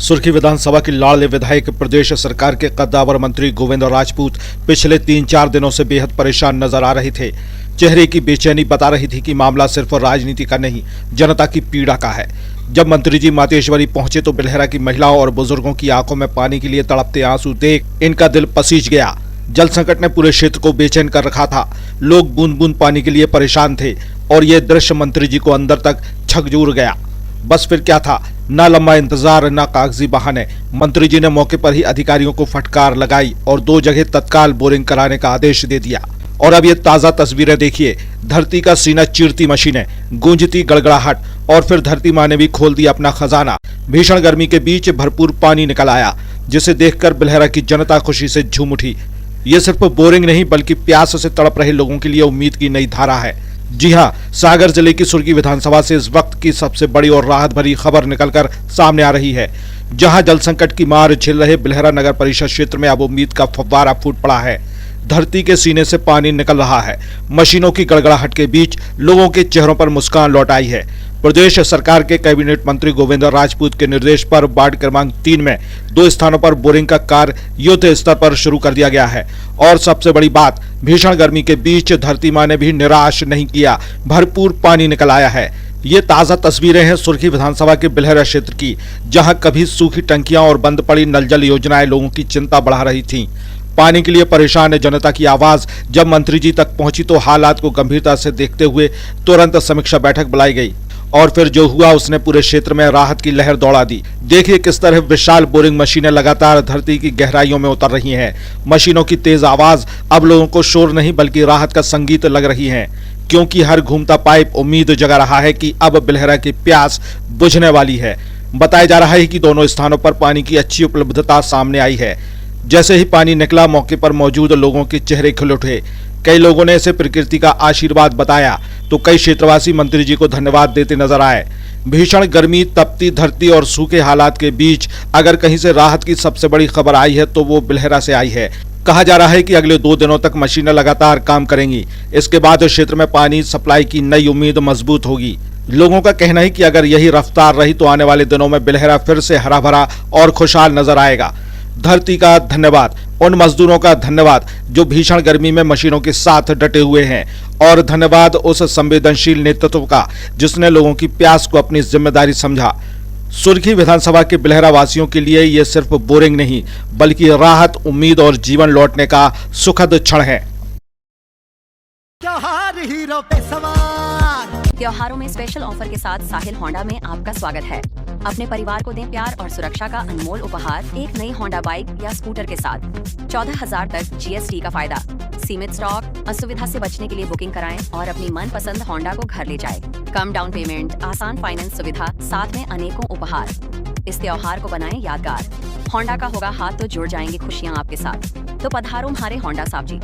सुर्खी विधानसभा की लाडले विधायक प्रदेश सरकार के कद्दावर मंत्री गोविंद राजपूत पिछले 3-4 दिनों से बेहद परेशान नजर आ रहे थे। चेहरे की बेचैनी बता रही थी कि मामला सिर्फ राजनीति का नहीं, जनता की पीड़ा का है। जब मंत्री जी मातेश्वरी पहुंचे तो बिलहरा की महिलाओं और बुजुर्गों की आंखों में पानी के लिए तड़पते आंसू देख इनका दिल पसीज गया। जल संकट ने पूरे क्षेत्र को बेचैन कर रखा था। लोग बूंद बूंद पानी के लिए परेशान थे और ये दृश्य मंत्री जी को अंदर तक झकझोर गया। बस फिर क्या था, ना लंबा इंतजार ना कागजी बहाने। मंत्री जी ने मौके पर ही अधिकारियों को फटकार लगाई और 2 जगह तत्काल बोरिंग कराने का आदेश दे दिया। और अब ये ताजा तस्वीरें देखिए, धरती का सीना चीरती मशीनें, गूंजती गड़गड़ाहट और फिर धरती माँ ने भी खोल दिया अपना खजाना। भीषण गर्मी के बीच भरपूर पानी निकल आया, जिसे देखकर बिलहरा की जनता खुशी से झूम उठी। ये सिर्फ बोरिंग नहीं बल्कि प्यास से तड़प रहे लोगों के लिए उम्मीद की नई धारा है। जी हां, सागर जिले की सुर्खी विधानसभा से इस वक्त की सबसे बड़ी और राहत भरी खबर निकलकर सामने आ रही है। जहां जल संकट की मार झेल रहे बिलहरा नगर परिषद क्षेत्र में अब उम्मीद का फव्वारा फूट पड़ा है। धरती के सीने से पानी निकल रहा है। मशीनों की गड़गड़ाहट के बीच लोगों के चेहरों पर मुस्कान लौट आई है। प्रदेश सरकार के कैबिनेट मंत्री गोविंद राजपूत के निर्देश पर वार्ड क्रमांक 3 में 2 स्थानों पर बोरिंग का कार्य युद्ध स्तर पर शुरू कर दिया गया है। और सबसे बड़ी बात, भीषण गर्मी के बीच धरती माँ ने भी निराश नहीं किया, भरपूर पानी निकल आया है। ये ताजा तस्वीरें हैं सुर्खी विधानसभा के बिलहरा क्षेत्र की, जहां कभी सूखी टंकियां और बंद पड़ी नल जल योजनाएं लोगों की चिंता बढ़ा रही थीं। पानी के लिए परेशान जनता की आवाज जब मंत्री जी तक पहुंची तो हालात को गंभीरता से देखते हुए तुरंत समीक्षा बैठक बुलाई गई और फिर जो हुआ उसने पूरे क्षेत्र में राहत की लहर दौड़ा दी। देखिए किस तरह विशाल बोरिंग मशीनें लगातार धरती की गहराइयों में उतर रही हैं। मशीनों की तेज आवाज अब लोगों को शोर नहीं बल्कि राहत का संगीत लग रही है, क्योंकि हर घूमता पाइप उम्मीद जगा रहा है कि अब बिलहरा की प्यास बुझने वाली है। बताया जा रहा है कि दोनों स्थानों पर पानी की अच्छी उपलब्धता सामने आई है। जैसे ही पानी निकला, मौके पर मौजूद लोगों के चेहरे खिल उठे। कई लोगों ने इसे प्रकृति का आशीर्वाद बताया तो कई क्षेत्रवासी मंत्री जी को धन्यवाद देते नजर आए। भीषण गर्मी, तपती धरती और सूखे हालात के बीच अगर कहीं से राहत की सबसे बड़ी खबर आई है तो वो बिलहरा से आई है। कहा जा रहा है कि अगले 2 दिनों तक मशीनें लगातार काम करेंगी। इसके बाद क्षेत्र में पानी सप्लाई की नई उम्मीद मजबूत होगी। लोगों का कहना है कि अगर यही रफ्तार रही तो आने वाले दिनों में बिलहरा फिर से हरा भरा और खुशहाल नजर आएगा। धरती का धन्यवाद, उन मजदूरों का धन्यवाद जो भीषण गर्मी में मशीनों के साथ डटे हुए हैं, और धन्यवाद उस संवेदनशील नेतृत्व का जिसने लोगों की प्यास को अपनी जिम्मेदारी समझा। सुर्खी विधानसभा के बिलहरा वासियों के लिए ये सिर्फ बोरिंग नहीं बल्कि राहत, उम्मीद और जीवन लौटने का सुखद क्षण है। त्योहारों में स्पेशल ऑफर के साथ साहिल होंडा में आपका स्वागत है। अपने परिवार को दें प्यार और सुरक्षा का अनमोल उपहार एक नई होंडा बाइक या स्कूटर के साथ। 14,000 तक GST का फायदा। सीमित स्टॉक, असुविधा से बचने के लिए बुकिंग कराएं और अपनी मनपसंद होंडा को घर ले जाएं। कम डाउन पेमेंट, आसान फाइनेंस सुविधा, साथ में अनेकों उपहार। इस त्योहार को बनाएं यादगार। होंडा का होगा हाथ तो जुड़ जाएंगी खुशियां आपके साथ। तो पधारो हमारे होंडा साहब जी।